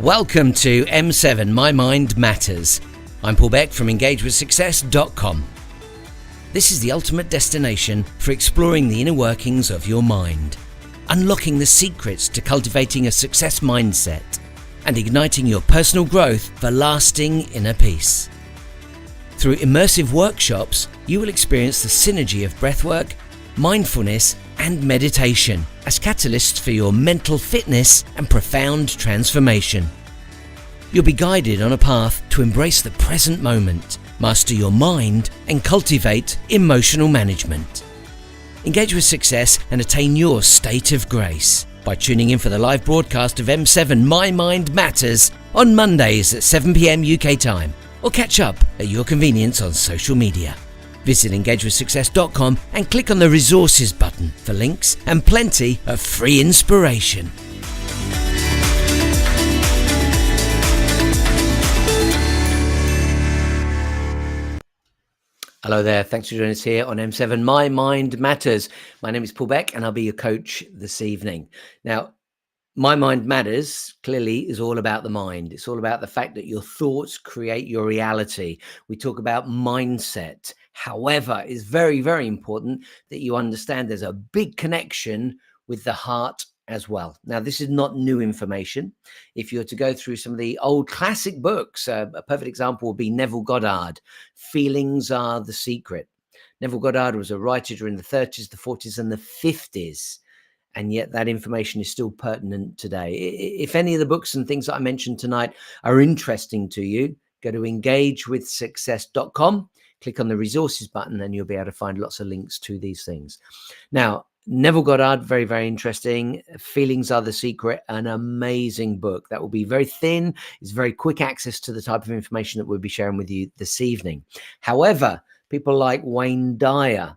Welcome to M7 My Mind Matters. I'm Paul Beck from engagewithsuccess.com. This is the ultimate destination for exploring the inner workings of your mind, unlocking the secrets to cultivating a success mindset, and igniting your personal growth for lasting inner peace. Through immersive workshops, you will experience the synergy of breathwork, mindfulness, and meditation as catalysts for your mental fitness and profound transformation. You'll be guided on a path to embrace the present moment, master your mind, and cultivate emotional management. Engage with success and attain your state of grace by tuning in for the live broadcast of M7 My Mind Matters on Mondays at 7 p.m. UK time, or catch up at your convenience on social media. Visit engagewithsuccess.com and click on the resources button for links and plenty of free inspiration. Hello there, thanks for joining us here on M7 My Mind Matters. My name is Paul Beck and I'll be your coach this evening. Now, My Mind Matters clearly is all about the mind. It's all about the fact that your thoughts create your reality. We talk about mindset. However, it's very, very important that you understand there's a big connection with the heart as well. Now, this is not new information. If you're to go through some of the old classic books, a perfect example would be Neville Goddard, Feelings Are the Secret. Neville Goddard was a writer during the 30s, the 40s, and the 50s. And yet that information is still pertinent today. If any of the books and things that I mentioned tonight are interesting to you, go to engagewithsuccess.com, click on the resources button, and you'll be able to find lots of links to these things. Now, Neville Goddard, very, very interesting. Feelings Are the Secret, an amazing book that will be very thin. It's very quick access to the type of information that we'll be sharing with you this evening. However, people like Wayne Dyer,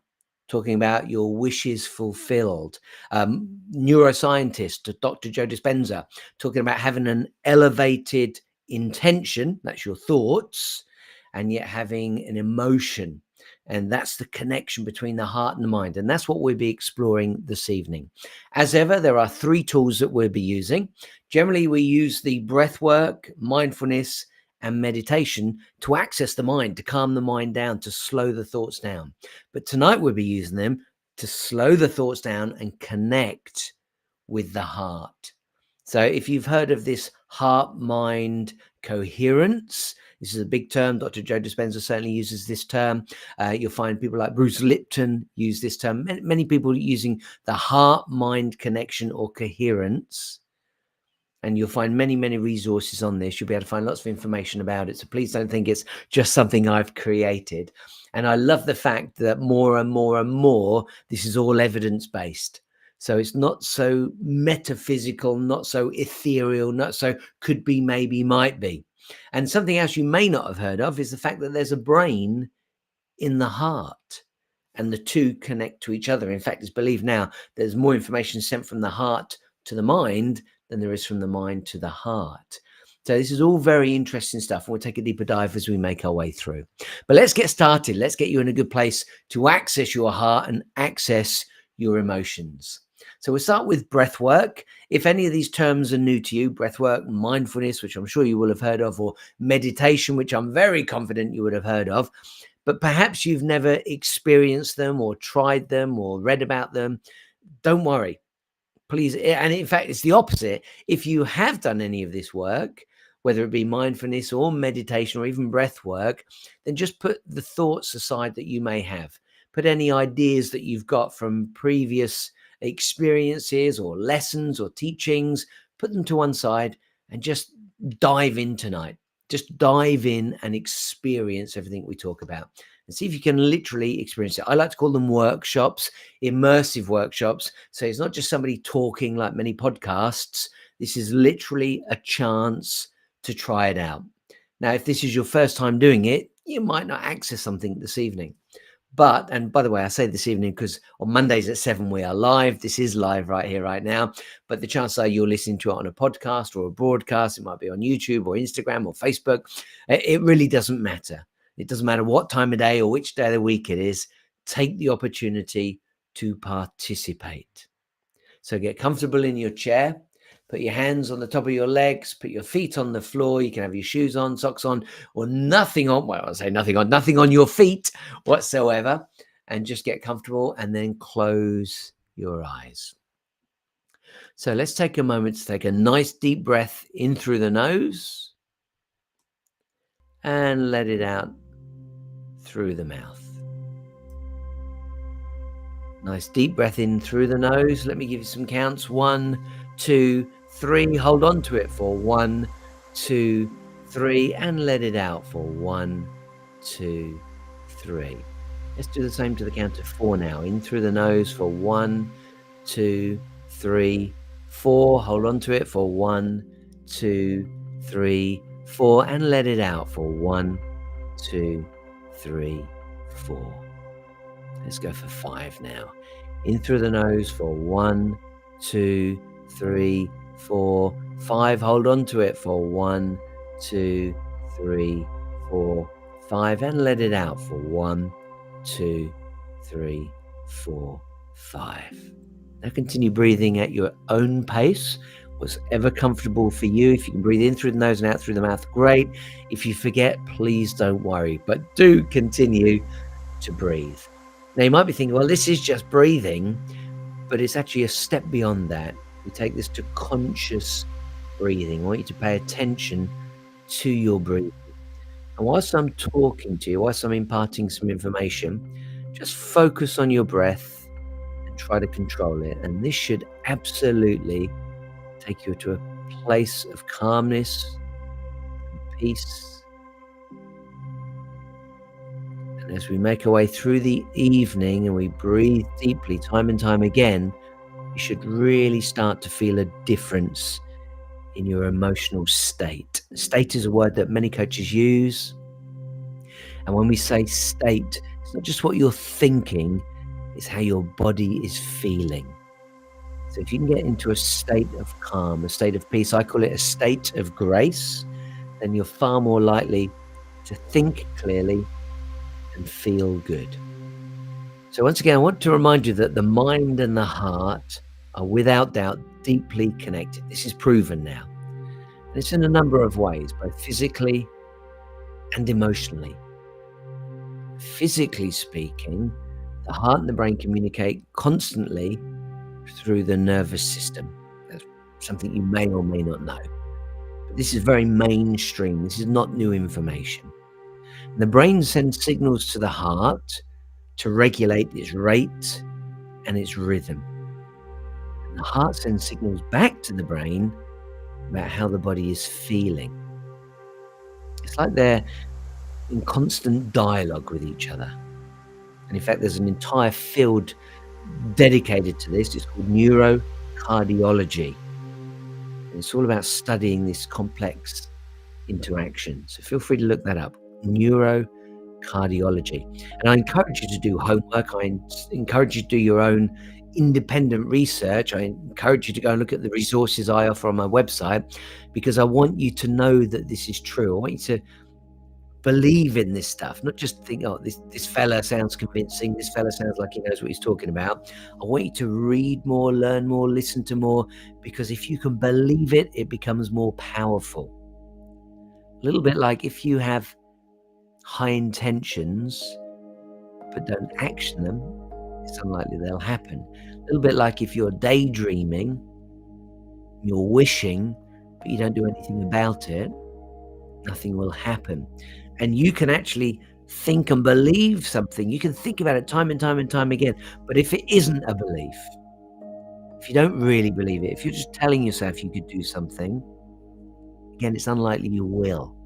talking about your wishes fulfilled. Neuroscientist, Dr. Joe Dispenza, talking about having an elevated intention, that's your thoughts, and yet having an emotion. And that's the connection between the heart and the mind. And that's what we'll be exploring this evening. As ever, there are 3 tools that we'll be using. Generally, we use the breath work, mindfulness, and meditation to access the mind, to calm the mind down, to slow the thoughts down. But tonight we'll be using them to slow the thoughts down and connect with the heart. So if you've heard of this heart-mind coherence, this is a big term. Dr. Joe Dispenza certainly uses this term. You'll find people like Bruce Lipton use this term. Many people using the heart-mind connection or coherence. And you'll find many, many resources on this. You'll be able to find lots of information about it. So please don't think it's just something I've created. And I love the fact that more and more and more, this is all evidence-based. So it's not so metaphysical, not so ethereal, not so could be, maybe, might be. And something else you may not have heard of is the fact that there's a brain in the heart. And the two connect to each other. In fact, it's believed now there's more information sent from the heart to the mind than there is from the mind to the heart. So this is all very interesting stuff. We'll take a deeper dive as we make our way through. But let's get started. Let's get you in a good place to access your heart and access your emotions. So we'll start with breath work. If any of these terms are new to you, breath work, mindfulness, which I'm sure you will have heard of, or meditation, which I'm very confident you would have heard of, but perhaps you've never experienced them or tried them or read about them, don't worry. Please, and in fact, it's the opposite. If you have done any of this work, whether it be mindfulness or meditation or even breath work, then just put the thoughts aside that you may have. Put any ideas that you've got from previous experiences or lessons or teachings, put them to one side and just dive in tonight. Just dive in and experience everything we talk about. And see if you can literally experience it. I like to call them workshops, immersive workshops. So it's not just somebody talking like many podcasts. This is literally a chance to try it out. Now, if this is your first time doing it, you might not access something this evening. But, and by the way, I say this evening because on Mondays at 7 we are live. This is live right here, right now. But the chances are you're listening to it on a podcast or a broadcast. It might be on YouTube or Instagram or Facebook. It really doesn't matter. It doesn't matter what time of day or which day of the week it is. Take the opportunity to participate. So get comfortable in your chair. Put your hands on the top of your legs, put your feet on the floor. You can have your shoes on, socks on, or nothing on. Well, I say nothing on your feet whatsoever. And just get comfortable and then close your eyes. So let's take a moment to take a nice deep breath in through the nose and let it out through the mouth. Nice deep breath in through the nose. Let me give you some counts. 1, 2, 3. Hold on to it for 1, 2, 3, and let it out for 1, 2, 3. Let's do the same to the count of 4 now. In through the nose for 1, 2, 3, 4. Hold on to it for 1, 2, 3, 4, and let it out for 1, 2, 3, 4. Let's go for 5 now. In through the nose for 1, 2, 3, 4, 5. Hold on to it for 1, 2, 3, 4, 5. And let it out for 1, 2, 3, 4, 5. Now continue breathing at your own pace, whatever comfortable for you. If you can breathe in through the nose and out through the mouth, great. If you forget, please don't worry, but do continue to breathe. Now, you might be thinking, well, this is just breathing, but it's actually a step beyond that. We take this to conscious breathing. I want you to pay attention to your breathing. And whilst I'm talking to you, whilst I'm imparting some information, just focus on your breath and try to control it. And this should absolutely take you to a place of calmness and peace. And as we make our way through the evening and we breathe deeply time and time again, you should really start to feel a difference in your emotional state. State is a word that many coaches use. And when we say state, it's not just what you're thinking, it's how your body is feeling. So if you can get into a state of calm, a state of peace, I call it a state of grace, then you're far more likely to think clearly and feel good. So once again, I want to remind you that the mind and the heart are without doubt deeply connected. This is proven now. And it's in a number of ways, both physically and emotionally. Physically speaking, the heart and the brain communicate constantly through the nervous system. That's something you may or may not know. But this is very mainstream. This is not new information. The brain sends signals to the heart to regulate its rate and its rhythm. And the heart sends signals back to the brain about how the body is feeling. It's like they're in constant dialogue with each other. And in fact, there's an entire field dedicated to this. It's called neurocardiology. And it's all about studying this complex interaction. So feel free to look that up. Neurocardiology. And I encourage you to do homework. I encourage you to do your own independent research. I encourage you to go and look at the resources I offer on my website, because I want you to know that this is true. I want you to believe in this stuff, not just think, oh, this fella sounds convincing, this fella sounds like he knows what he's talking about. I want you to read more, learn more, listen to more, because if you can believe it, it becomes more powerful. A little bit like if you have high intentions but don't action them, it's unlikely they'll happen. A little bit like if you're daydreaming, you're wishing, but you don't do anything about it, nothing will happen. And you can actually think and believe something. You can think about it time and time and time again. But if it isn't a belief, if you don't really believe it, if you're just telling yourself you could do something, again, it's unlikely you will.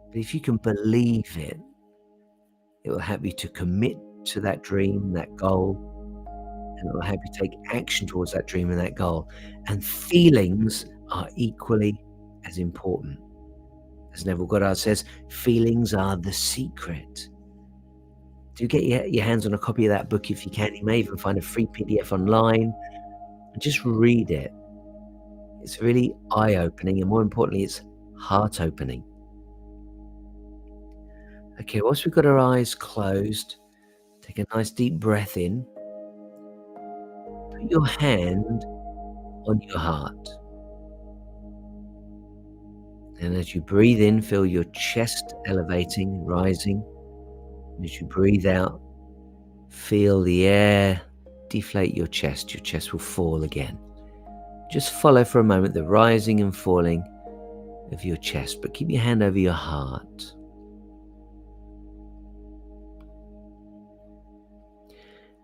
But if you can believe it, it will help you to commit to that dream, that goal, and it will help you take action towards that dream and that goal. And feelings are equally as important. As Neville Goddard says, feelings are the secret. Do get your hands on a copy of that book if you can. You may even find a free PDF online and just read it. It's really eye-opening, and more importantly, it's heart-opening. Okay, whilst we've got our eyes closed, take a nice deep breath in. Put your hand on your heart. And as you breathe in, feel your chest elevating, rising. As you breathe out, feel the air deflate your chest. Your chest will fall again. Just follow for a moment the rising and falling of your chest, but keep your hand over your heart.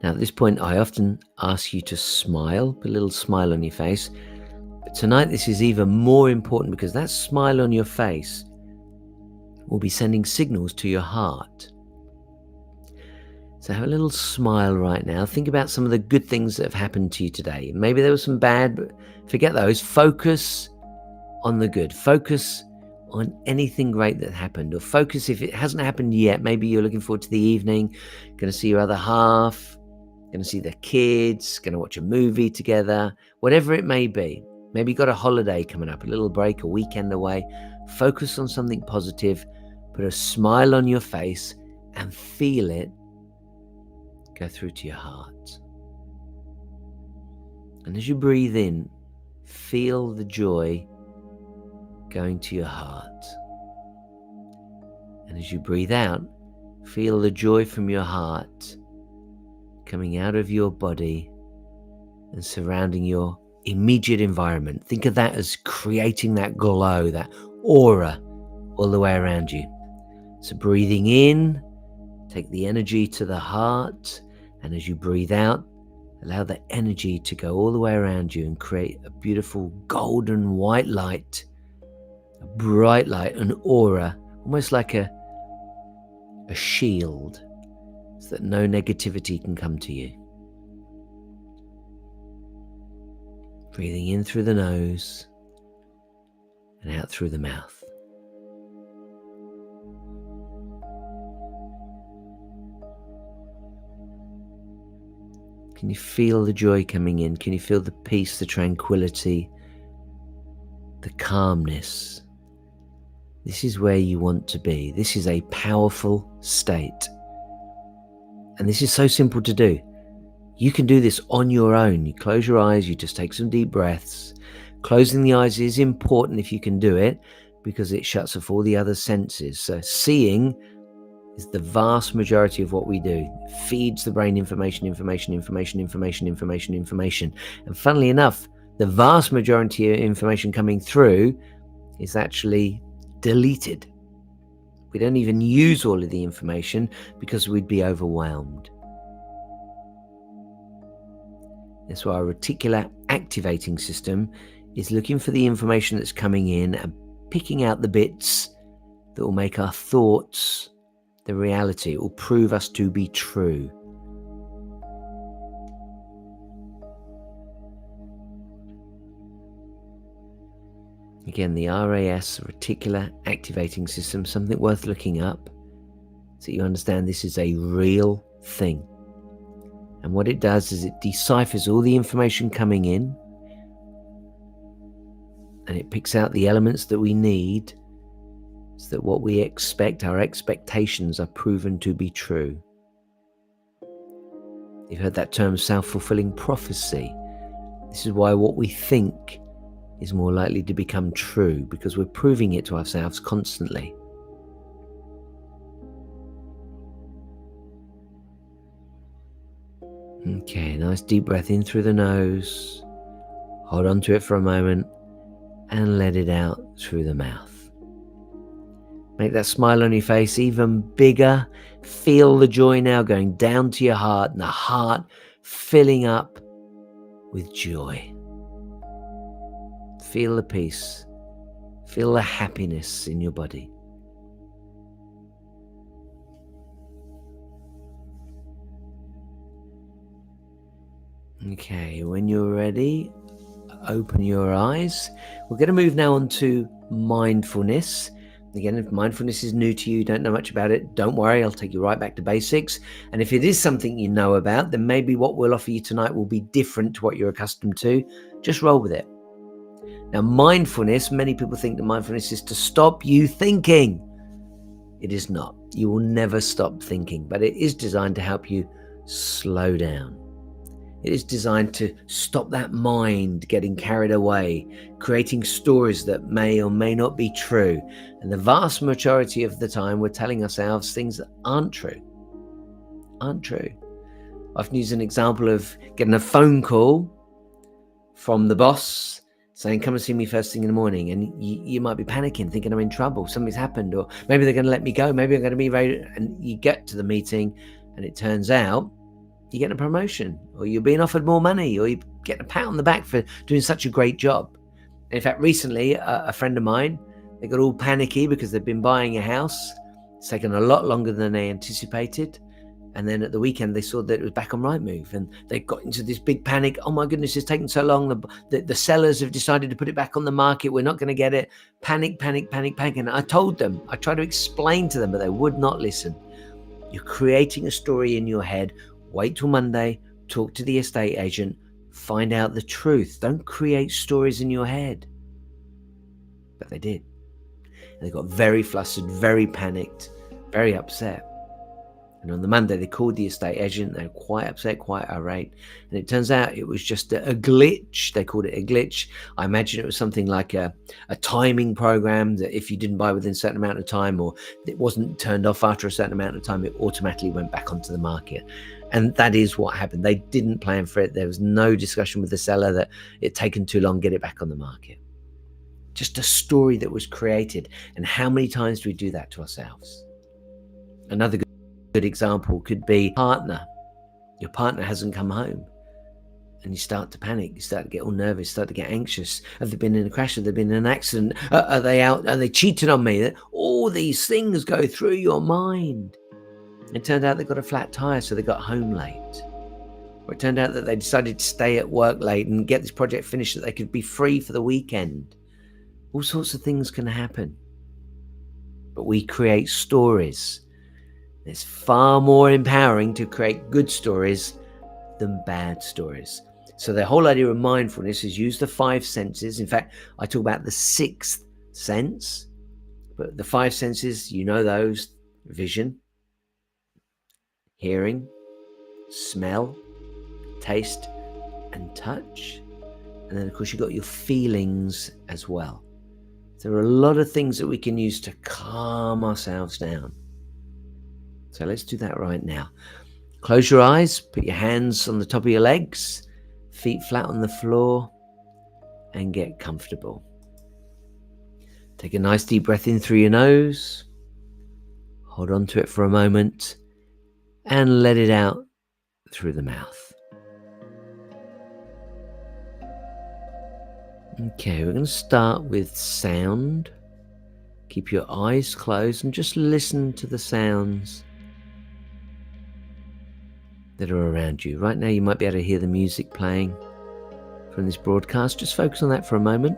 Now, at this point, I often ask you to smile, put a little smile on your face. But tonight, this is even more important because that smile on your face will be sending signals to your heart. So have a little smile right now. Think about some of the good things that have happened to you today. Maybe there was some bad, but forget those. Focus on the good. Focus on anything great that happened, or focus if it hasn't happened yet. Maybe you're looking forward to the evening, going to see your other half, going to see the kids, going to watch a movie together, whatever it may be. Maybe you've got a holiday coming up, a little break, a weekend away. Focus on something positive, put a smile on your face, and feel it go through to your heart. And as you breathe in, feel the joy going to your heart. And as you breathe out, feel the joy from your heart coming out of your body and surrounding your immediate environment. Think of that as creating that glow, that aura all the way around you. So breathing in, take the energy to the heart, and as you breathe out, allow the energy to go all the way around you and create a beautiful golden white light, a bright light, an aura, almost like a shield, so that no negativity can come to you. Breathing in through the nose and out through the mouth. Can you feel the joy coming in? Can you feel the peace, the tranquility, the calmness? This is where you want to be. This is a powerful state. And this is so simple to do. You can do this on your own. You close your eyes, you just take some deep breaths. Closing the eyes is important if you can do it, because it shuts off all the other senses. So seeing is the vast majority of what we do. It feeds the brain information. And funnily enough, the vast majority of information coming through is actually deleted. We don't even use all of the information because we'd be overwhelmed. That's why our reticular activating system is looking for the information that's coming in and picking out the bits that will make our thoughts the reality. It will prove us to be true. Again, the RAS, reticular activating system, something worth looking up so you understand this is a real thing. And what it does is it deciphers all the information coming in, and it picks out the elements that we need so that what we expect, our expectations, are proven to be true. You've heard that term self-fulfilling prophecy. This is why what we think is more likely to become true, because we're proving it to ourselves constantly. Okay, nice deep breath in through the nose. Hold on to it for a moment and let it out through the mouth. Make that smile on your face even bigger. Feel the joy now going down to your heart, and the heart filling up with joy. Feel the peace. Feel the happiness in your body. Okay, when you're ready, open your eyes. We're going to move now on to mindfulness. Again, if mindfulness is new to you, don't know much about it, don't worry, I'll take you right back to basics. And if it is something you know about, then maybe what we'll offer you tonight will be different to what you're accustomed to. Just roll with it. Now, mindfulness, many people think that mindfulness is to stop you thinking. It is not. You will never stop thinking, but it is designed to help you slow down. It is designed to stop that mind getting carried away, creating stories that may or may not be true. And the vast majority of the time, we're telling ourselves things that aren't true. Aren't true. I often use an example of getting a phone call from the boss saying, come and see me first thing in the morning. And you might be panicking, thinking I'm in trouble, something's happened, or maybe they're going to let me go, maybe I'm going to be very, and you get to the meeting and it turns out you're getting a promotion, or you're being offered more money, or you're getting a pat on the back for doing such a great job. In fact, recently, a friend of mine, they got all panicky because they've been buying a house. It's taken a lot longer than they anticipated. And then at the weekend, they saw that it was back on Rightmove, and they got into this big panic. Oh my goodness, it's taken so long. The sellers have decided to put it back on the market. We're not going to get it. Panic, panic, panic, panic. And I told them, I tried to explain to them, but they would not listen. You're creating a story in your head. Wait till Monday, talk to the estate agent, find out the truth. Don't create stories in your head. But they did. And they got very flustered, very panicked, very upset. And on the Monday, they called the estate agent. They were quite upset, quite irate. And it turns out it was just a glitch. They called it a glitch. I imagine it was something like a timing program that if you didn't buy within a certain amount of time, or it wasn't turned off after a certain amount of time, it automatically went back onto the market. And that is what happened. They didn't plan for it. There was no discussion with the seller that it'd taken too long to get it back on the market. Just a story that was created. And how many times do we do that to ourselves? Another good example could be partner. Your partner hasn't come home and you start to panic, you start to get all nervous, start to get anxious. Have they been in a crash? Have they been in an accident? Are they out? Are they cheated on me? All these things go through your mind. It turned out they got a flat tire, so they got home late. Or it turned out that they decided to stay at work late and get this project finished so they could be free for the weekend. All sorts of things can happen. But we create stories. It's far more empowering to create good stories than bad stories. So the whole idea of mindfulness is use the 5 senses. In fact, I talk about the 6th sense, but the 5 senses, you know those: vision, hearing, smell, taste, and touch. And then of course you've got your feelings as well. There are a lot of things that we can use to calm ourselves down. So let's do that right now. Close your eyes, put your hands on the top of your legs, feet flat on the floor, and get comfortable. Take a nice deep breath in through your nose, hold on to it for a moment, and let it out through the mouth. Okay, we're going to start with sound. Keep your eyes closed and just listen to the sounds that are around you. Right now you might be able to hear the music playing from this broadcast. Just focus on that for a moment.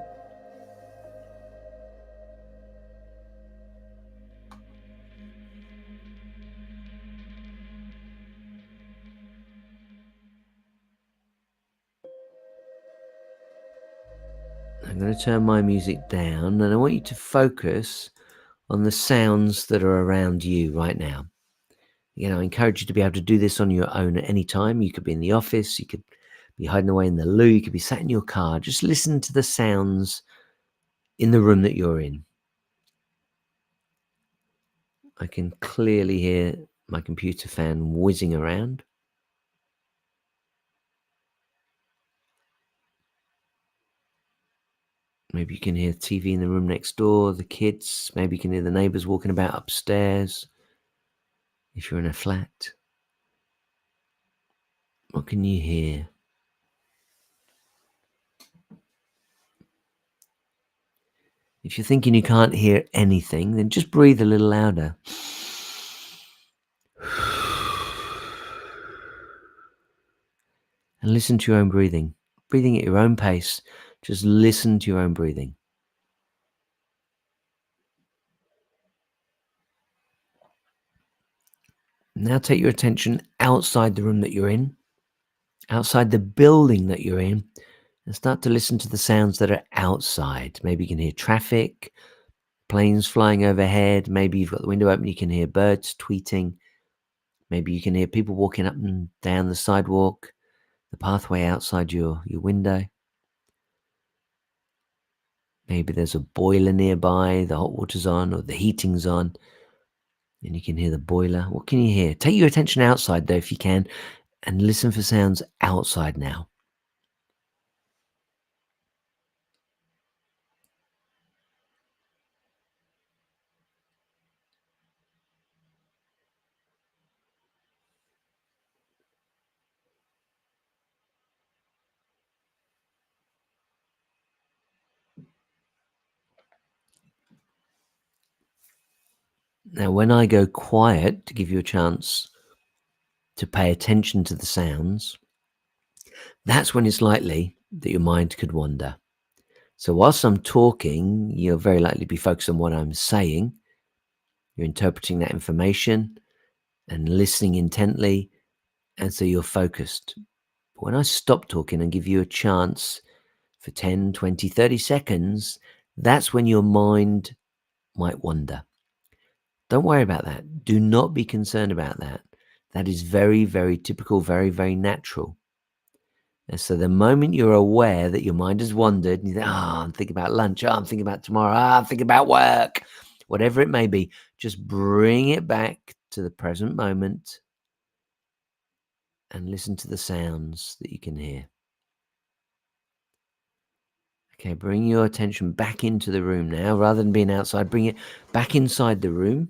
I'm going to turn my music down and I want you to focus on the sounds that are around you right now. I encourage you to be able to do this on your own at any time. You could be in the office, you could be hiding away in the loo, you could be sat in your car. Just listen to the sounds in the room that you're in. I can clearly hear my computer fan whizzing around. Maybe you can hear TV in the room next door, the kids. Maybe you can hear the neighbours walking about upstairs. If you're in a flat, what can you hear? If you're thinking you can't hear anything, then just breathe a little louder. And listen to your own breathing. Breathing at your own pace. Just listen to your own breathing. Now take your attention outside the room that you're in, outside the building that you're in, and start to listen to the sounds that are outside. Maybe you can hear traffic, planes flying overhead. Maybe you've got the window open, you can hear birds tweeting. Maybe you can hear people walking up and down the sidewalk, the pathway outside your window. Maybe there's a boiler nearby, the hot water's on or the heating's on, and you can hear the boiler. What can you hear? Take your attention outside, though, if you can, and listen for sounds outside now. Now, when I go quiet, to give you a chance to pay attention to the sounds, that's when it's likely that your mind could wander. So whilst I'm talking, you're very likely to be focused on what I'm saying. You're interpreting that information and listening intently, and so you're focused. But when I stop talking and give you a chance for 10, 20, 30 seconds, that's when your mind might wander. Don't worry about that. Do not be concerned about that. That is very, very typical, very, very natural. And so the moment you're aware that your mind has wandered, and you think, I'm thinking about lunch, I'm thinking about tomorrow, I'm thinking about work, whatever it may be, just bring it back to the present moment and listen to the sounds that you can hear. Okay, bring your attention back into the room now. Rather than being outside, bring it back inside the room.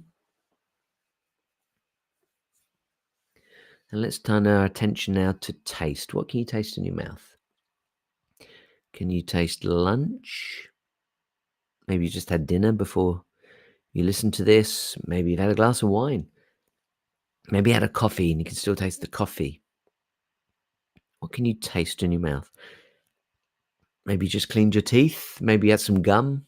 And let's turn our attention now to taste. What can you taste in your mouth? Can you taste lunch? Maybe you just had dinner before you listen to this. Maybe you've had a glass of wine. Maybe you had a coffee and you can still taste the coffee. What can you taste in your mouth? Maybe you just cleaned your teeth. Maybe you had some gum.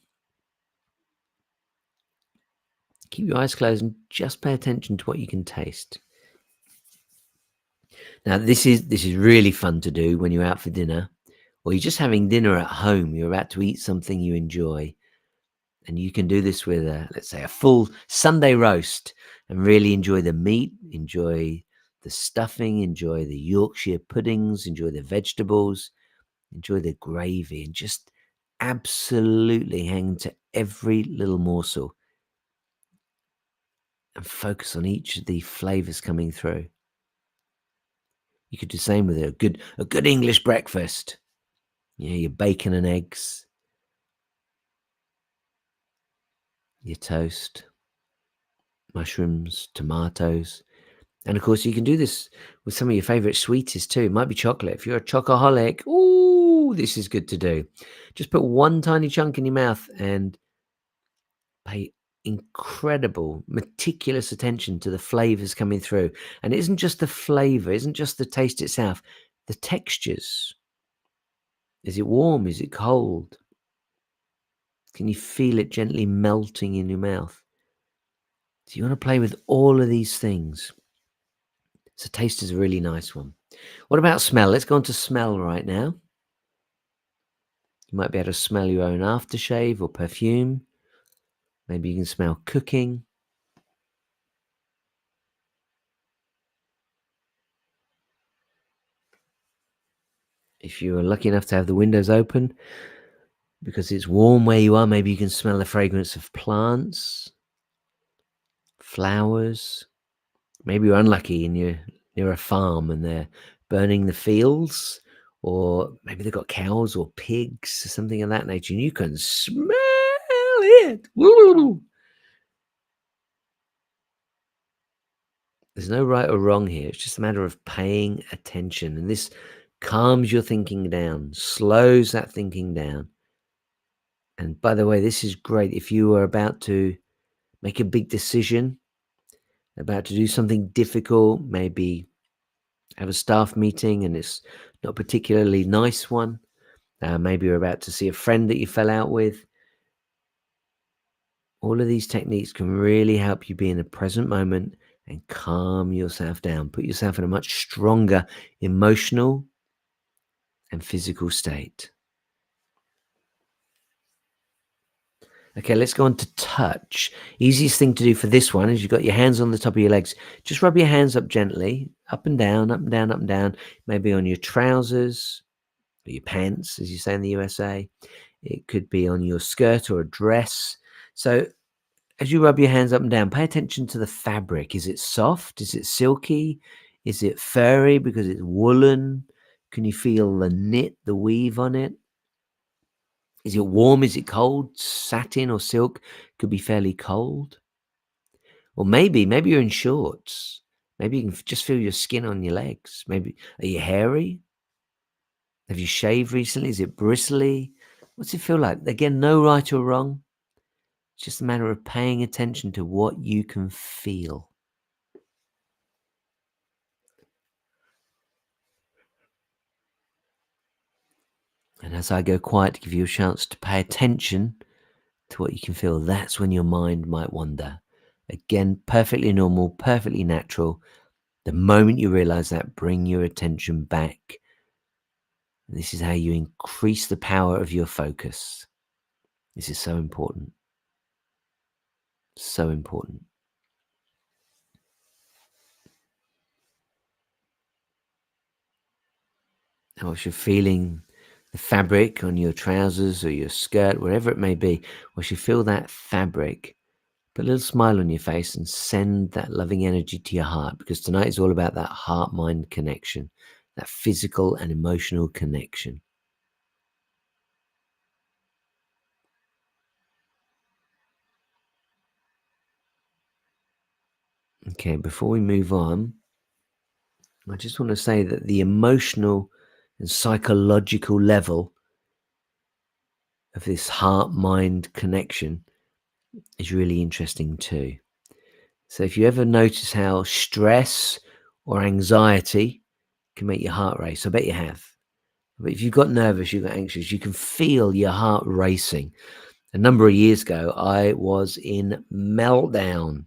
Keep your eyes closed and just pay attention to what you can taste. Now, this is really fun to do when you're out for dinner, or you're just having dinner at home. You're about to eat something you enjoy, and you can do this with let's say a full Sunday roast, and really enjoy the meat, enjoy the stuffing, enjoy the Yorkshire puddings, enjoy the vegetables, enjoy the gravy, and just absolutely hang to every little morsel and focus on each of the flavors coming through. You could do the same with a good English breakfast. Your bacon and eggs, your toast, mushrooms, tomatoes. And of course, you can do this with some of your favorite sweeties too. It might be chocolate. If you're a chocoholic, ooh, this is good to do. Just put one tiny chunk in your mouth and pay incredible, meticulous attention to the flavors coming through. And it isn't just the flavor, isn't just the taste itself, the textures. Is it warm? Is it cold? Can you feel it gently melting in your mouth? So you want to play with all of these things. So taste is a really nice one. What about smell? Let's go on to smell right now. You might be able to smell your own aftershave or perfume. Maybe you can smell cooking. If you are lucky enough to have the windows open because it's warm where you are, maybe you can smell the fragrance of plants, flowers. Maybe you're unlucky and you're near a farm and they're burning the fields, or maybe they've got cows or pigs or something of that nature, and you can smell it. Woo! There's no right or wrong here. It's just a matter of paying attention, and this calms your thinking down, slows that thinking down. And by the way, this is great if you are about to make a big decision, about to do something difficult, maybe have a staff meeting and it's not a particularly nice one. Maybe you're about to see a friend that you fell out with. All of these techniques can really help you be in the present moment and calm yourself down, put yourself in a much stronger emotional and physical state. Okay, let's go on to touch. Easiest thing to do for this one is you've got your hands on the top of your legs. Just rub your hands up gently, up and down, up and down, up and down, maybe on your trousers or your pants, as you say in the USA. It could be on your skirt or a dress. So as you rub your hands up and down, pay attention to the fabric. Is it soft? Is it silky? Is it furry because it's woolen? Can you feel the knit, the weave on it? Is it warm? Is it cold? Satin or silk could be fairly cold. Or maybe you're in shorts. Maybe you can just feel your skin on your legs. Maybe are you hairy? Have you shaved recently? Is it bristly? What's it feel like? Again, no right or wrong. It's just a matter of paying attention to what you can feel. And as I go quiet to give you a chance to pay attention to what you can feel, that's when your mind might wander. Again, perfectly normal, perfectly natural. The moment you realize that, bring your attention back. This is how you increase the power of your focus. This is so important. So important. Now, if you're feeling the fabric on your trousers or your skirt, wherever it may be, once you feel that fabric, put a little smile on your face and send that loving energy to your heart, because tonight is all about that heart mind connection, that physical and emotional connection. Okay, before we move on, I just want to say that the emotional and psychological level of this heart mind connection is really interesting too. So, if you ever notice how stress or anxiety can make your heart race, I bet you have. But if you've got nervous, you've got anxious, you can feel your heart racing. A number of years ago, I was in meltdown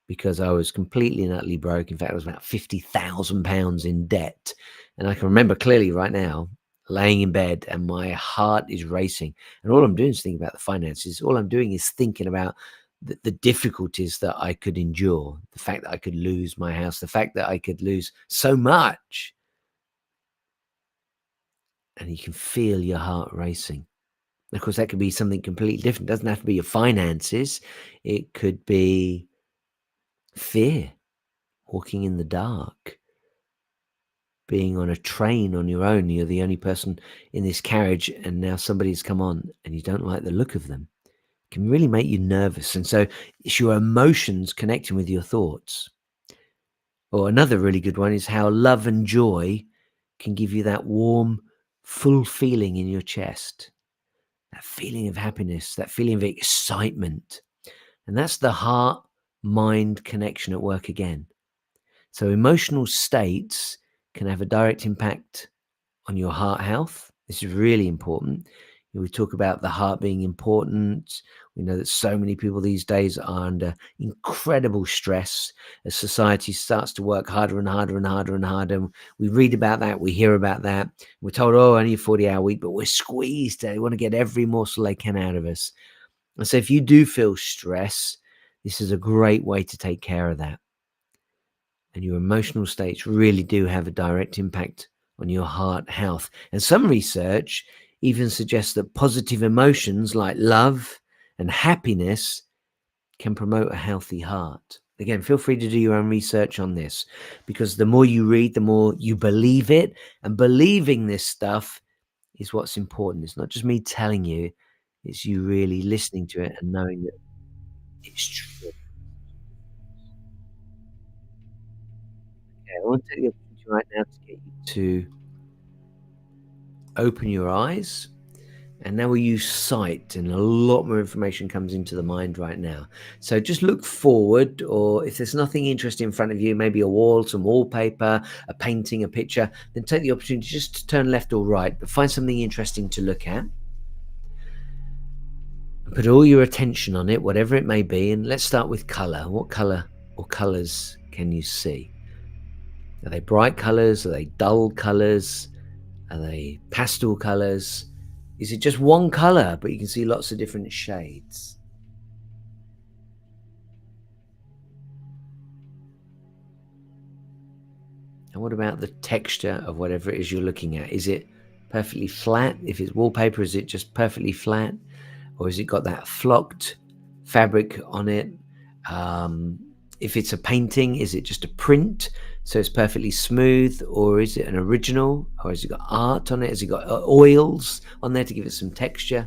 because I was completely and utterly broke. In fact, I was about £50,000 in debt. And I can remember clearly right now laying in bed and my heart is racing. And all I'm doing is thinking about the finances. All I'm doing is thinking about the difficulties that I could endure, the fact that I could lose my house, the fact that I could lose so much. And you can feel your heart racing. Of course, that could be something completely different. It doesn't have to be your finances. It could be fear, walking in the dark, being on a train on your own. You're the only person in this carriage, and now somebody's come on and you don't like the look of them. It can really make you nervous. And so it's your emotions connecting with your thoughts. Or another really good one is how love and joy can give you that warm, full feeling in your chest, that feeling of happiness, that feeling of excitement. And that's the heart mind connection at work again. So, emotional states can have a direct impact on your heart health. This is really important. We talk about the heart being important. We know that so many people these days are under incredible stress as society starts to work harder and harder and harder and harder. We read about that, we hear about that. We're told, oh, only a 40-hour week, but we're squeezed. They want to get every morsel they can out of us. And so if you do feel stress, this is a great way to take care of that. And your emotional states really do have a direct impact on your heart health. And some research even suggests that positive emotions like love and happiness can promote a healthy heart. Again, feel free to do your own research on this, because the more you read, the more you believe it. And believing this stuff is what's important. It's not just me telling you, it's you really listening to it and knowing that it's true. Okay, I want to take the opportunity right now to get you to open your eyes. And now we use sight, and a lot more information comes into the mind right now. So just look forward, or if there's nothing interesting in front of you, maybe a wall, some wallpaper, a painting, a picture, then take the opportunity just to turn left or right, but find something interesting to look at. And put all your attention on it, whatever it may be. And let's start with color. What color or colors can you see? Are they bright colors? Are they dull colors? Are they pastel colors? Is it just one color, but you can see lots of different shades? And what about the texture of whatever it is you're looking at? Is it perfectly flat? If it's wallpaper, is it just perfectly flat? Or has it got that flocked fabric on it? Um, if it's a painting, is it just a print? So it's perfectly smooth, or is it an original? Or has it got art on it? Has it got oils on there to give it some texture?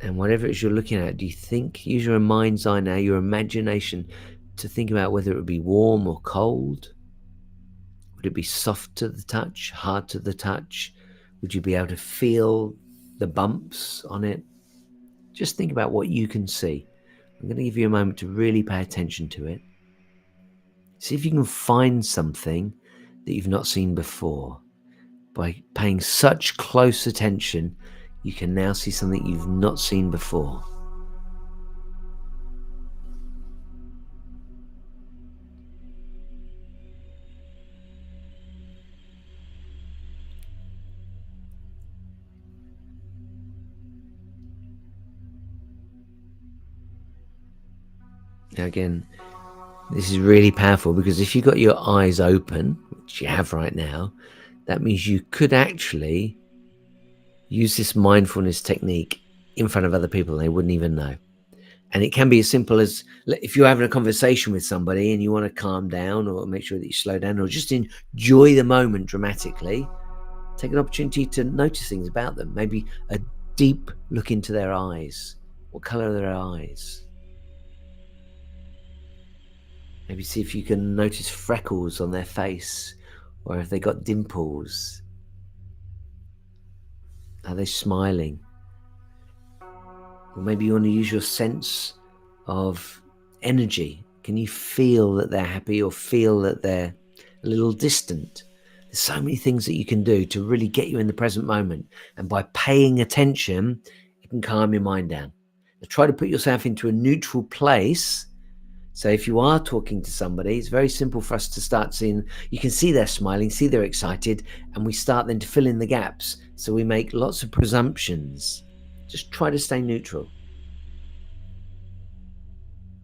And whatever it is you're looking at, do you think, use your mind's eye now, your imagination, to think about whether it would be warm or cold? Would it be soft to the touch, hard to the touch? Would you be able to feel the bumps on it? Just think about what you can see. I'm going to give you a moment to really pay attention to it. See if you can find something that you've not seen before. By paying such close attention, you can now see something you've not seen before. Now, again, this is really powerful because if you've got your eyes open, which you have right now, that means you could actually use this mindfulness technique in front of other people and they wouldn't even know. And it can be as simple as if you're having a conversation with somebody and you want to calm down or make sure that you slow down or just enjoy the moment dramatically, take an opportunity to notice things about them. Maybe a deep look into their eyes. What color are their eyes? Maybe see if you can notice freckles on their face or if they got dimples. Are they smiling? Or maybe you want to use your sense of energy. Can you feel that they're happy or feel that they're a little distant? There's so many things that you can do to really get you in the present moment. And by paying attention, it can calm your mind down. Now, try to put yourself into a neutral place. So if you are talking to somebody, it's very simple for us to start seeing, you can see they're smiling, see they're excited, and we start then to fill in the gaps. So we make lots of presumptions. Just try to stay neutral.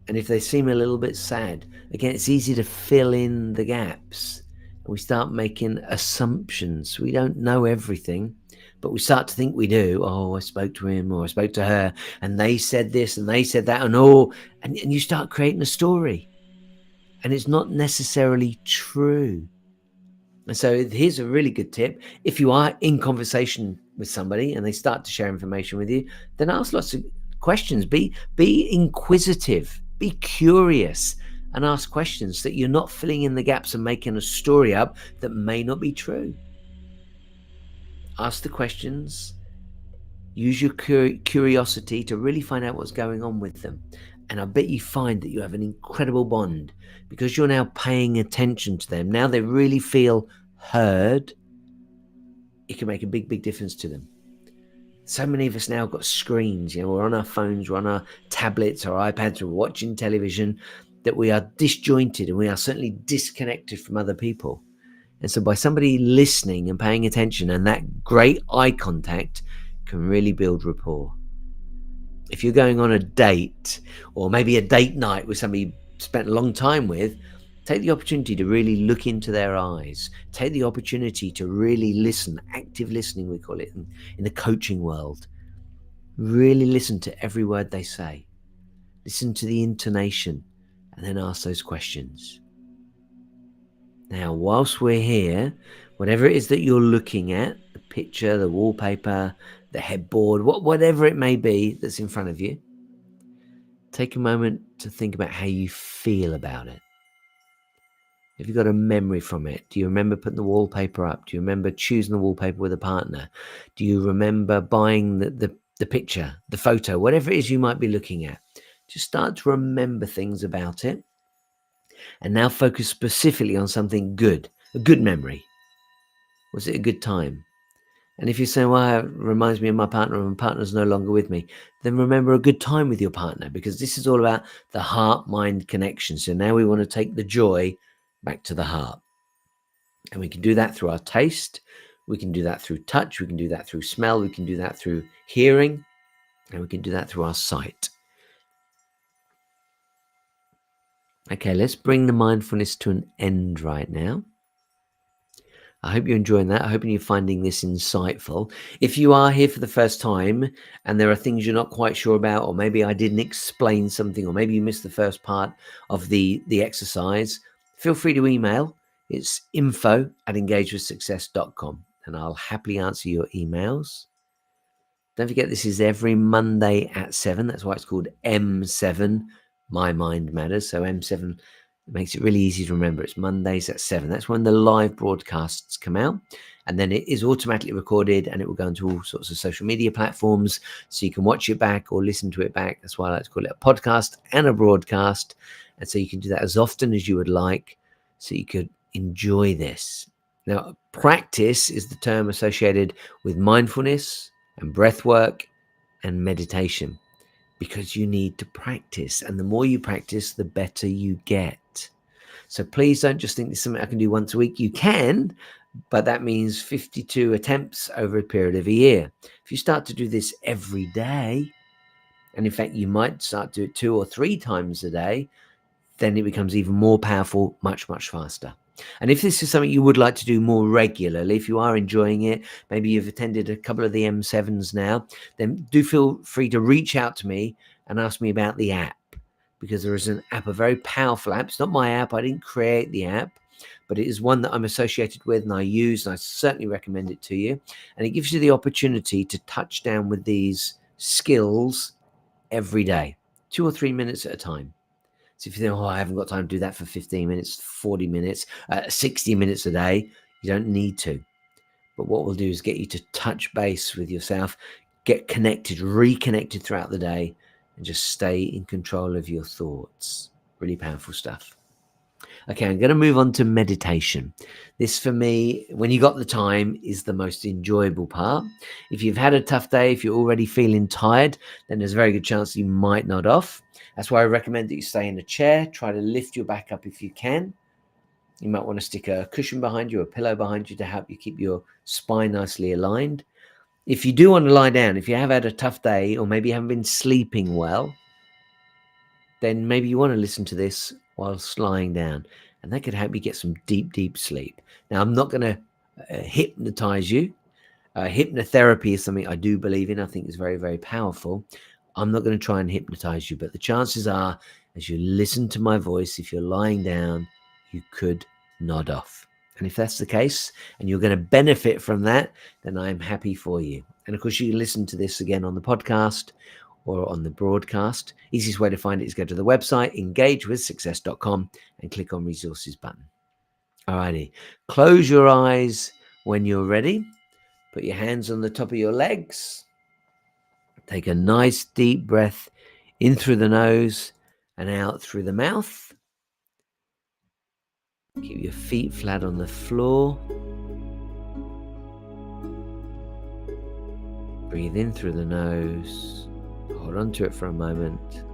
And if they seem a little bit sad, again, it's easy to fill in the gaps. We start making assumptions. We don't know everything, but we start to think we do. Oh, I spoke to him or I spoke to her and they said this and they said that and you start creating a story and it's not necessarily true. And so here's a really good tip. If you are in conversation with somebody and they start to share information with you, then ask lots of questions. Be inquisitive, be curious, and ask questions so that you're not filling in the gaps and making a story up that may not be true. Ask the questions, use your curiosity to really find out what's going on with them. And I bet you find that you have an incredible bond because you're now paying attention to them. Now they really feel heard. It can make a big, big difference to them. So many of us now got screens, we're on our phones, we're on our tablets or iPads, we're watching television, that we are disjointed and we are certainly disconnected from other people. And so by somebody listening and paying attention and that great eye contact can really build rapport. If you're going on a date or maybe a date night with somebody you spent a long time with, take the opportunity to really look into their eyes. Take the opportunity to really listen, active listening, we call it in the coaching world. Really listen to every word they say. Listen to the intonation and then ask those questions. Now, whilst we're here, whatever it is that you're looking at, the picture, the wallpaper, the headboard, whatever it may be that's in front of you, take a moment to think about how you feel about it. Have you got a memory from it? Do you remember putting the wallpaper up? Do you remember choosing the wallpaper with a partner? Do you remember buying the picture, the photo, whatever it is you might be looking at? Just start to remember things about it. And now focus specifically on something good, a good memory. Was it a good time? And if you're saying, well, it reminds me of my partner and my partner's no longer with me, then remember a good time with your partner because this is all about the heart-mind connection. So now we want to take the joy back to the heart. And we can do that through our taste, We can do that through touch, we can do that through smell, we can do that through hearing, and we can do that through our sight. Okay, let's bring the mindfulness to an end right now. I hope you're enjoying that. I hope you're finding this insightful. If you are here for the first time and there are things you're not quite sure about, or maybe I didn't explain something, or maybe you missed the first part of the exercise, feel free to email. It's info@engagewithsuccess.com, and I'll happily answer your emails. Don't forget, this is every Monday at 7. That's why it's called M7, My Mind Matters. So M7 makes it really easy to remember. It's Mondays at 7. That's when the live broadcasts come out. And then it is automatically recorded and it will go into all sorts of social media platforms. So you can watch it back or listen to it back. That's why I like to call it a podcast and a broadcast. And so you can do that as often as you would like, so you could enjoy this. Now, practice is the term associated with mindfulness and breath work and meditation, because you need to practice, and the more you practice, the better you get. So please don't just think this is something I can do once a week. You can, but that means 52 attempts over a period of a year. If you start to do this every day, and in fact you might start to do it 2 or 3 times a day, then it becomes even more powerful, much, much faster. And if this is something you would like to do more regularly, if you are enjoying it, maybe you've attended a couple of the M7s now, then do feel free to reach out to me and ask me about the app, because there is an app, a very powerful app. It's not my app. I didn't create the app, but it is one that I'm associated with and I use, and I certainly recommend it to you. And it gives you the opportunity to touch down with these skills every day, 2 or 3 minutes at a time. So if you think, oh, I haven't got time to do that for 15 minutes, 40 minutes, 60 minutes a day, you don't need to. But what we'll do is get you to touch base with yourself, get connected, reconnected throughout the day, and just stay in control of your thoughts. Really powerful stuff. Okay, I'm going to move on to meditation. This, for me, when you got the time, is the most enjoyable part. If you've had a tough day, if you're already feeling tired, then there's a very good chance you might nod off. That's why I recommend that you stay in a chair. Try to lift your back up if you can. You might want to stick a cushion behind you, a pillow behind you, to help you keep your spine nicely aligned. If you do want to lie down, if you have had a tough day, or maybe you haven't been sleeping well, then maybe you want to listen to this whilst lying down, and that could help you get some deep, deep sleep. Now, I'm not going to hypnotize you. Hypnotherapy is something I do believe in. I think it's very, very powerful. I'm not going to try and hypnotize you, but the chances are, as you listen to my voice, if you're lying down, you could nod off. And if that's the case, and you're going to benefit from that, then I'm happy for you. And of course, you can listen to this again on the podcast or on the broadcast. Easiest way to find it is go to the website, engagewithsuccess.com, and click on resources button. Alrighty, close your eyes when you're ready. Put your hands on the top of your legs. Take a nice deep breath in through the nose and out through the mouth. Keep your feet flat on the floor. Breathe in through the nose. Hold on to it for a moment.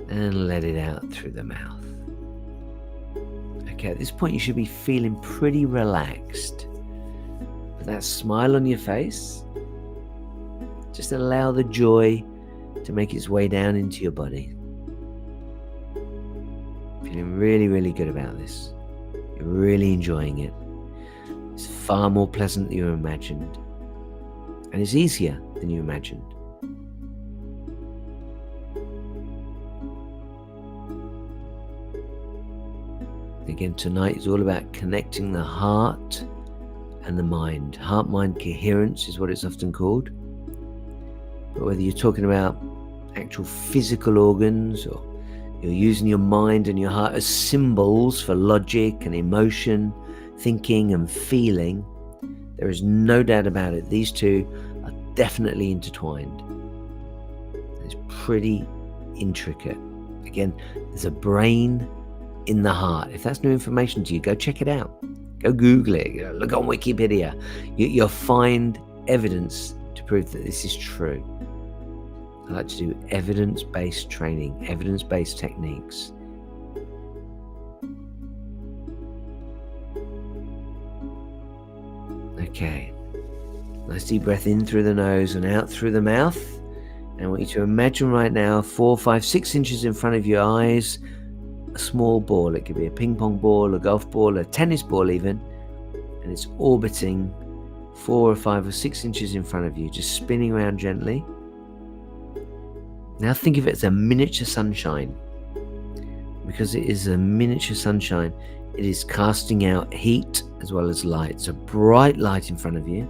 And let it out through the mouth. Okay, at this point you should be feeling pretty relaxed. With that smile on your face, just allow the joy to make its way down into your body. Feeling really, really good about this. You're really enjoying it. It's far more pleasant than you imagined. And it's easier than you imagined. Again, tonight is all about connecting the heart and the mind. Heart-mind coherence is what it's often called. But whether you're talking about actual physical organs, or you're using your mind and your heart as symbols for logic and emotion, thinking and feeling, there is no doubt about it. These two are definitely intertwined. It's pretty intricate. Again, there's a brain in the heart. If that's new information to you, go check it out. Go Google it. Look on Wikipedia. You'll find evidence to prove that this is true. I like to do evidence-based training, evidence-based techniques. Okay. Nice deep breath in through the nose and out through the mouth. And I want you to imagine right now 4, 5, 6 inches in front of your eyes, a small ball. It could be a ping pong ball, a golf ball, a tennis ball even. And it's orbiting 4 or 5 or 6 inches in front of you, just spinning around gently. Now think of it as a miniature sunshine. Because it is a miniature sunshine, it is casting out heat as well as light. It's a bright light in front of you.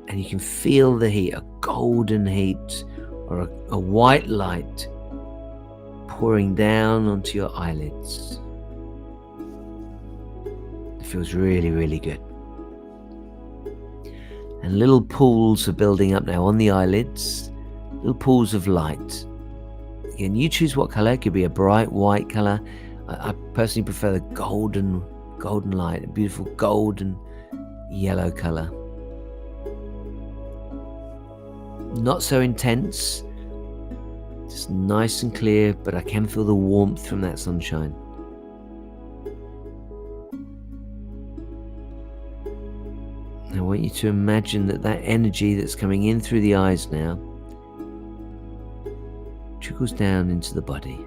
And you can feel the heat, a golden heat or a white light pouring down onto your eyelids. It feels really, really good. And little pools are building up now on the eyelids, little pools of light. Again, you choose what color. It could be a bright white color. I personally prefer the golden light, a beautiful golden yellow color. Not so intense, just nice and clear, but I can feel the warmth from that sunshine. I want you to imagine that energy that's coming in through the eyes now trickles down into the body.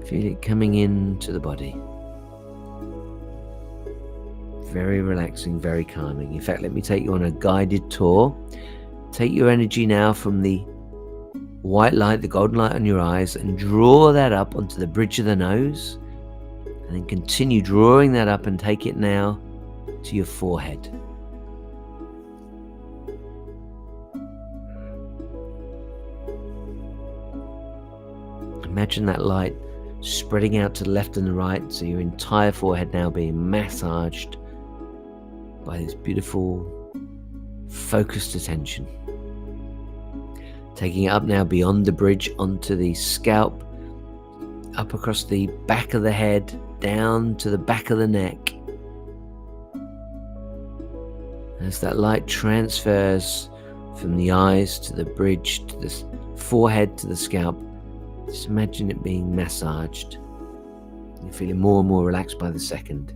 Feel it coming into the body. Very relaxing, very calming. In fact, let me take you on a guided tour. Take your energy now from the white light, the golden light on your eyes, and draw that up onto the bridge of the nose. And then continue drawing that up and take it now to your forehead. Imagine that light spreading out to the left and the right, so your entire forehead now being massaged by this beautiful focused attention. Taking it up now beyond the bridge onto the scalp, up across the back of the head, down to the back of the neck. As that light transfers from the eyes to the bridge, to the forehead, to the scalp, just imagine it being massaged. You're feeling more and more relaxed by the second.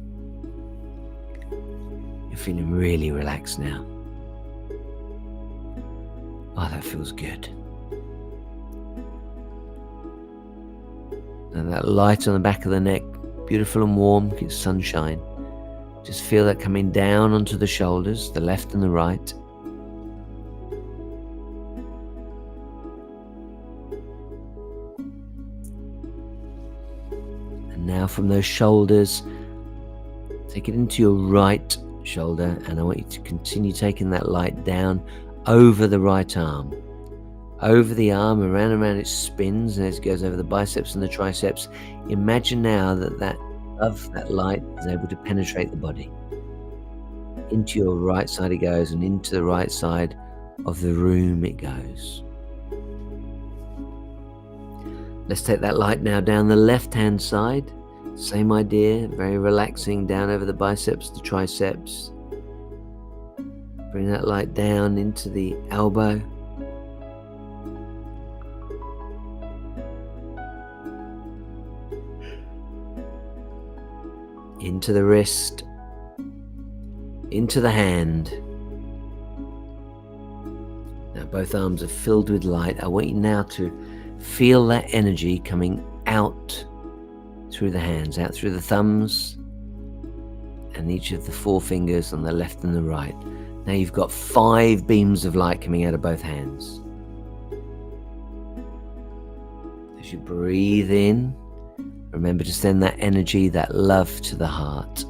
You're feeling really relaxed now. Oh, that feels good. And that light on the back of the neck, beautiful and warm, it's sunshine. Just feel that coming down onto the shoulders, the left and the right. And now from those shoulders, take it into your right shoulder, and I want you to continue taking that light down over the right arm. Over the arm, around and around it spins, and as it goes over the biceps and the triceps. Imagine now that light is able to penetrate the body. Into your right side it goes, and into the right side of the room it goes. Let's take that light now down the left-hand side. Same idea, very relaxing, down over the biceps, the triceps. Bring that light down into the elbow. Into the wrist. Into the hand. Now both arms are filled with light. I want you now to feel that energy coming out through the hands, out through the thumbs and each of the 4 fingers on the left and the right. Now you've got 5 beams of light coming out of both hands. As you breathe in, remember to send that energy, that love to the heart.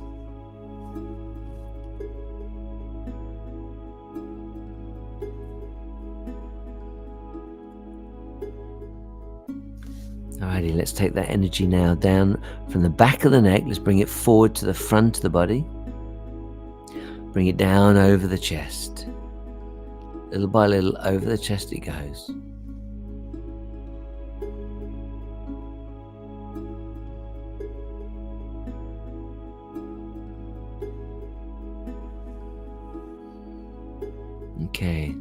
Alrighty, let's take that energy now down from the back of the neck. Let's bring it forward to the front of the body. Bring it down over the chest. Little by little, over the chest it goes. Okay,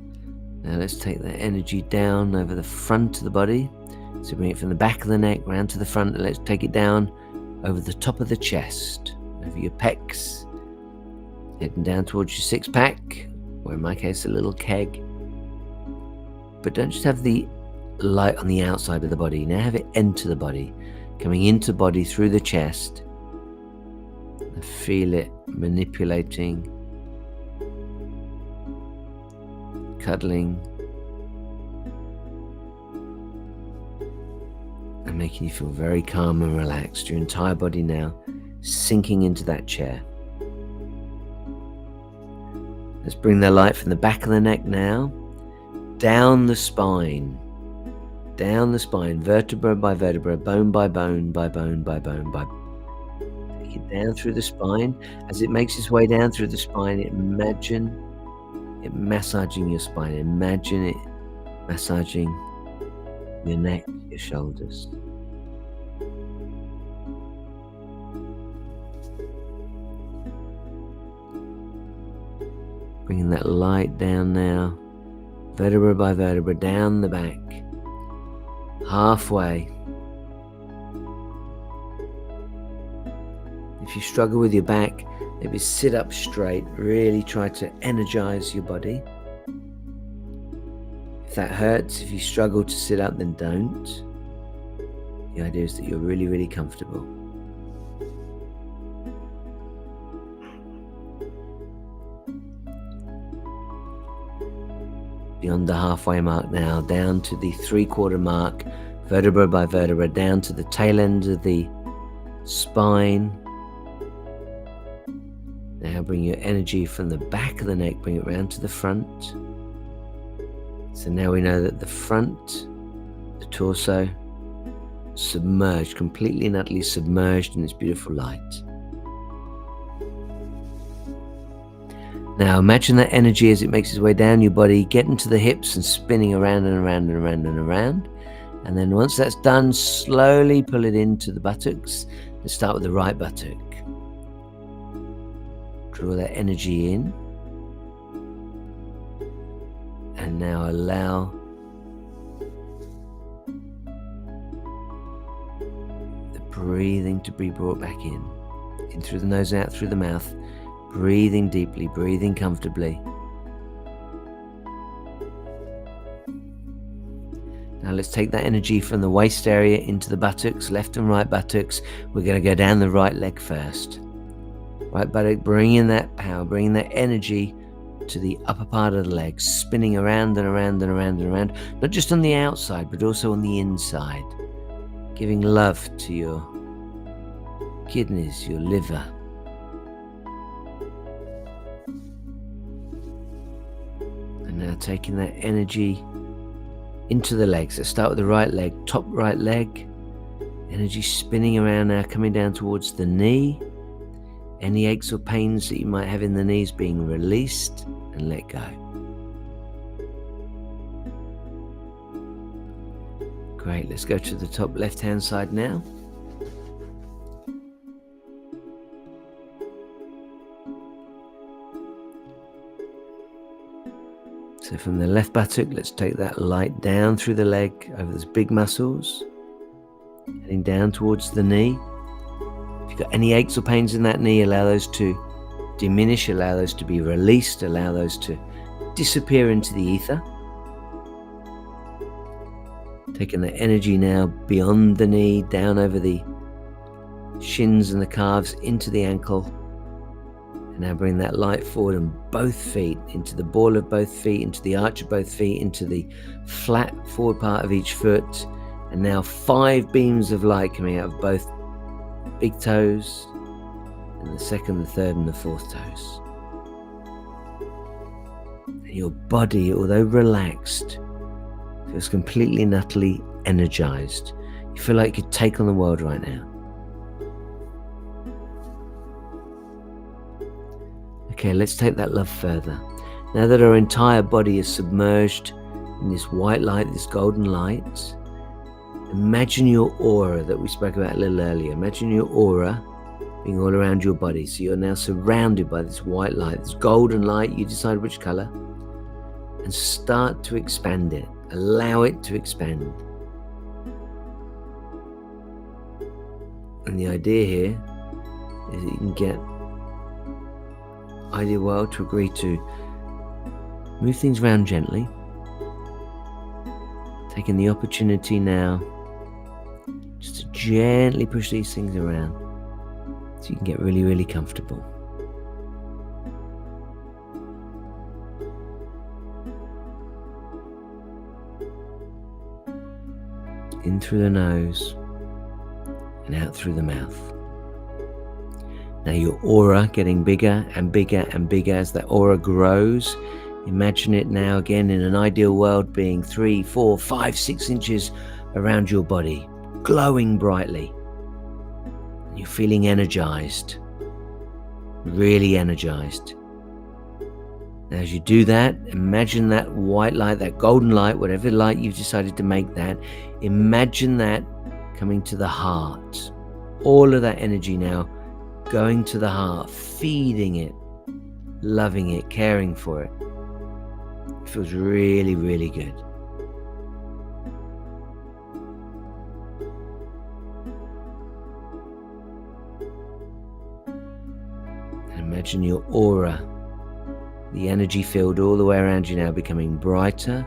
now let's take that energy down over the front of the body. So bring it from the back of the neck round to the front, and let's take it down over the top of the chest, over your pecs, heading down towards your six-pack, or in my case, a little keg. But don't just have the light on the outside of the body. Now have it enter the body, coming into the body through the chest. And feel it manipulating, cuddling, and making you feel very calm and relaxed. Your entire body now sinking into that chair. Let's bring the light from the back of the neck now, down the spine, vertebra by vertebra, bone by bone by bone by bone by bone. Take it down through the spine. As it makes its way down through the spine, imagine it massaging your spine. Imagine it massaging your neck, your shoulders. Bringing that light down now, vertebra by vertebra, down the back, halfway. If you struggle with your back, maybe sit up straight. Really try to energize your body. If that hurts, if you struggle to sit up, then don't. The idea is that you're really, really comfortable. Beyond the halfway mark now, down to the 3/4 mark, vertebra by vertebra, down to the tail end of the spine. Now bring your energy from the back of the neck, bring it round to the front. So now we know that the front, the torso, submerged, completely and utterly submerged in this beautiful light. Now imagine that energy as it makes its way down your body, getting to the hips and spinning around and around and around and around. And then once that's done, slowly pull it into the buttocks. Let's start with the right buttock. Draw that energy in. And now allow the breathing to be brought back in through the nose, out through the mouth. Breathing deeply, breathing comfortably. Now let's take that energy from the waist area into the buttocks, left and right buttocks. We're going to go down the right leg first. Right buttock, bringing that power, bringing that energy to the upper part of the leg, spinning around and around and around and around, not just on the outside, but also on the inside. Giving love to your kidneys, your liver. And now taking that energy into the legs. Let's start with the right leg, top right leg. Energy spinning around now, coming down towards the knee. Any aches or pains that you might have in the knees being released and let go. Great, let's go to the top left-hand side now. So from the left buttock, let's take that light down through the leg, over those big muscles, heading down towards the knee. If you've got any aches or pains in that knee, allow those to diminish, allow those to be released, allow those to disappear into the ether. Taking the energy now beyond the knee, down over the shins and the calves, into the ankle. And now bring that light forward on both feet, into the ball of both feet, into the arch of both feet, into the flat forward part of each foot. And now 5 beams of light coming out of both big toes, and the second, the third, and the fourth toes. And your body, although relaxed, feels completely and utterly energized. You feel like you could take on the world right now. Okay, let's take that love further. Now that our entire body is submerged in this white light, this golden light, imagine your aura that we spoke about a little earlier. Imagine your aura being all around your body. So you're now surrounded by this white light, this golden light. You decide which color, and start to expand it. Allow it to expand. And the idea here is that you can get ideal world to agree to move things around gently, taking the opportunity now just to gently push these things around so you can get really, really comfortable. In through the nose and out through the mouth. Now your aura getting bigger and bigger and bigger as that aura grows. Imagine it now again in an ideal world being 3, 4, 5, 6 inches around your body, glowing brightly. And you're feeling energized, really energized. Now as you do that, imagine that white light, that golden light, whatever light you've decided to make that, imagine that coming to the heart. All of that energy now going to the heart, feeding it, loving it, caring for it. It feels really, really good. And imagine your aura, the energy field all the way around you now becoming brighter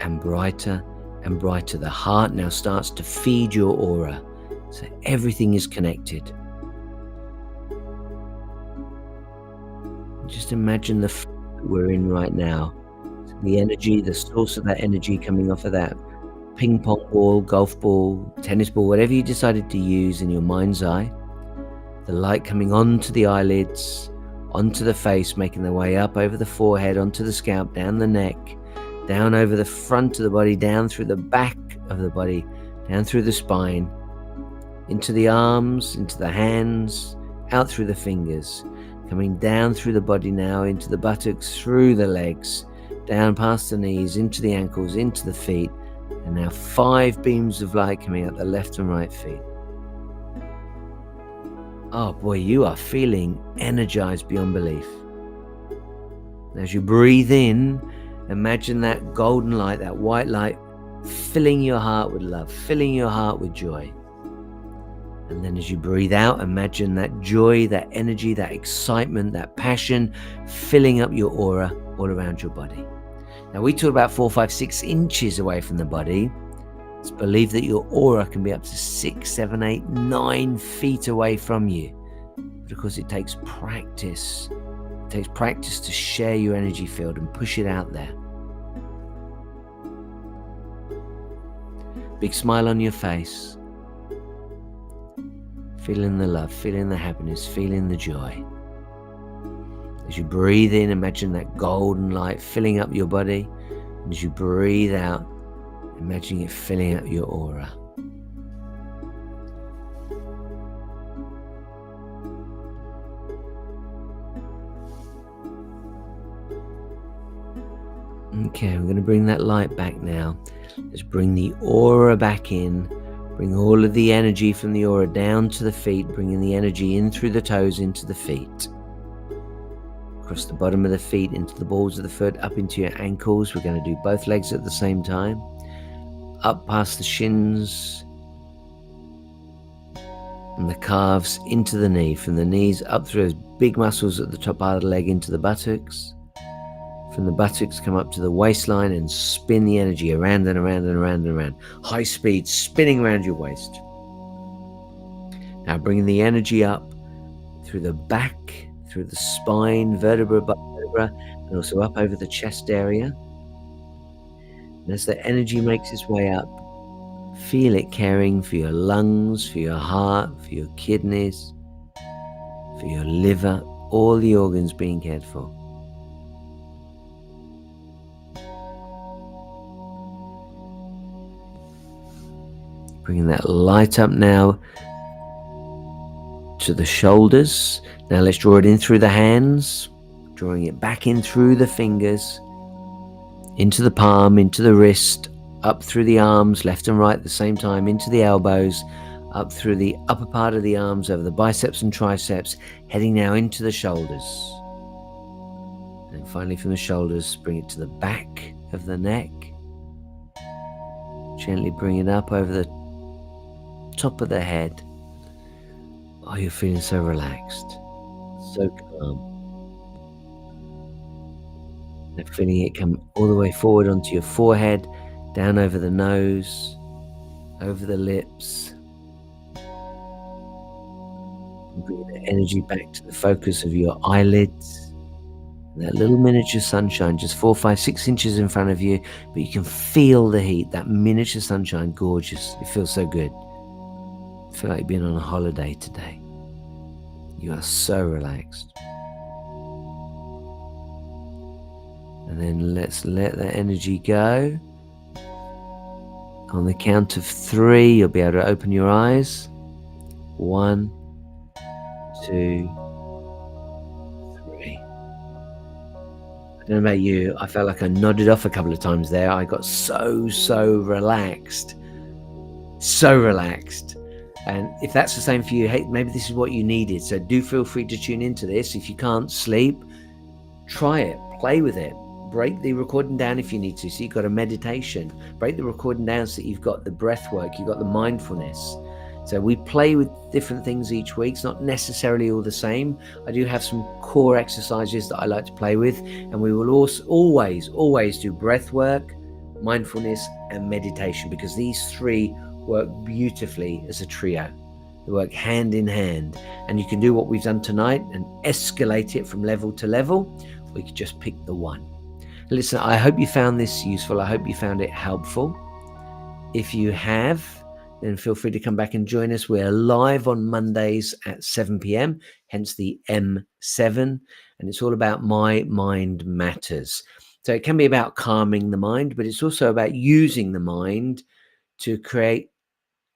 and brighter and brighter. The heart now starts to feed your aura, so everything is connected. Just imagine the flow that we're in right now. So the energy, the source of that energy coming off of that ping pong ball, golf ball, tennis ball, whatever you decided to use in your mind's eye. The light coming onto the eyelids, onto the face, making their way up over the forehead, onto the scalp, down the neck, down over the front of the body, down through the back of the body, down through the spine, into the arms, into the hands, out through the fingers, coming down through the body now, into the buttocks, through the legs, down past the knees, into the ankles, into the feet, and now 5 beams of light coming out the left and right feet. Oh boy, you are feeling energized beyond belief. As you breathe in, imagine that golden light, that white light, filling your heart with love, filling your heart with joy. And then as you breathe out, imagine that joy, that energy, that excitement, that passion filling up your aura all around your body. Now we talk about 4, 5, 6 inches away from the body. It's believed that your aura can be up to 6, 7, 8, 9 feet away from you. But of course it takes practice. It takes practice to share your energy field and push it out there. Big smile on your face. Feeling the love, feeling the happiness, feeling the joy. As you breathe in, imagine that golden light filling up your body. And as you breathe out, imagine it filling up your aura. Okay, we're going to bring that light back now. Let's bring the aura back in. Bring all of the energy from the aura down to the feet, bringing the energy in through the toes into the feet. Across the bottom of the feet, into the balls of the foot, up into your ankles. We're going to do both legs at the same time. Up past the shins and the calves into the knee. From the knees up through those big muscles at the top part of the leg into the buttocks. From the buttocks come up to the waistline and spin the energy around and around and around and around. High speed, spinning around your waist. Now bringing the energy up through the back, through the spine, vertebra by vertebra, and also up over the chest area. And as the energy makes its way up, feel it caring for your lungs, for your heart, for your kidneys, for your liver, all the organs being cared for. Bringing that light up now to the shoulders. Now let's draw it in through the hands, drawing it back in through the fingers, into the palm, into the wrist, up through the arms, left and right at the same time, into the elbows, up through the upper part of the arms, over the biceps and triceps, heading now into the shoulders. And finally from the shoulders, bring it to the back of the neck. Gently bring it up over the top of the head, Oh, you're feeling so relaxed, so calm. And feeling it come all the way forward onto your forehead, down over the nose, over the lips. And bring the energy back to the focus of your eyelids. And that little miniature sunshine, just 4, 5, 6 inches in front of you, but you can feel the heat, that miniature sunshine, gorgeous. It feels so good. I feel like you've been on a holiday today. You are so relaxed. And then let's let that energy go. On the count of 3, you'll be able to open your eyes. 1, 2, 3. I don't know about you, I felt like I nodded off a couple of times there. I got so relaxed. So relaxed. And if that's the same for you, hey, maybe this is what you needed. So do feel free to tune into this. If you can't sleep, try it, play with it. Break the recording down if you need to. So you've got a meditation. Break the recording down so that you've got the breath work, you've got the mindfulness. So we play with different things each week. It's not necessarily all the same. I do have some core exercises that I like to play with. And we will also always do breath work, mindfulness, and meditation, because these 3 work beautifully as a trio. They work hand in hand. And you can do what we've done tonight and escalate it from level to level. We could just pick the one. Listen, I hope you found this useful. I hope you found it helpful. If you have, then feel free to come back and join us. We're live on Mondays at 7 p.m, hence the M7. And it's all about My Mind Matters. So it can be about calming the mind, but it's also about using the mind to create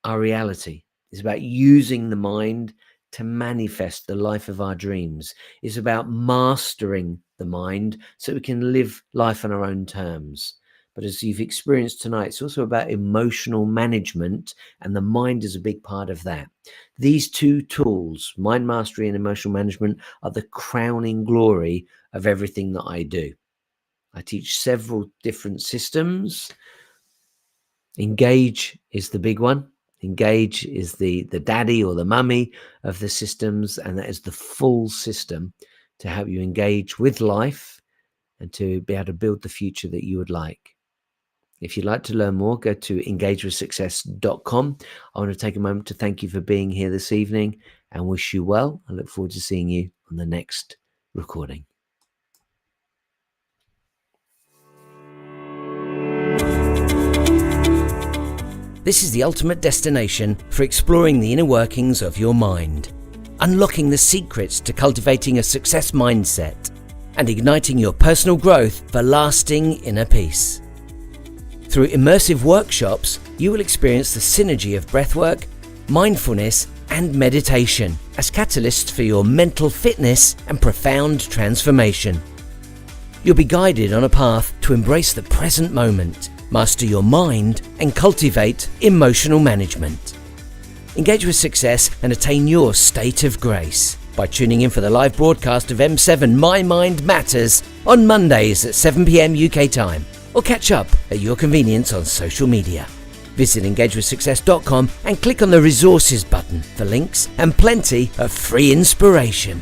our reality. It's about using the mind to manifest the life of our dreams. It's about mastering the mind so we can live life on our own terms. But as you've experienced tonight, it's also about emotional management, and the mind is a big part of that. These 2 tools, mind mastery and emotional management, are the crowning glory of everything that I do. I teach several different systems. Engage is the big one. Engage is the daddy or the mummy of the systems, and that is the full system to help you engage with life and to be able to build the future that you would like. If you'd like to learn more, go to engagewithsuccess.com. I want to take a moment to thank you for being here this evening and wish you well. I look forward to seeing you on the next recording. This is the ultimate destination for exploring the inner workings of your mind, unlocking the secrets to cultivating a success mindset, and igniting your personal growth for lasting inner peace. Through immersive workshops, you will experience the synergy of breathwork, mindfulness, and meditation as catalysts for your mental fitness and profound transformation. You'll be guided on a path to embrace the present moment, master your mind, and cultivate emotional management. Engage with success and attain your state of grace by tuning in for the live broadcast of M7 My Mind Matters on Mondays at 7 p.m. UK time, or catch up at your convenience on social media. Visit engagewithsuccess.com and click on the resources button for links and plenty of free inspiration.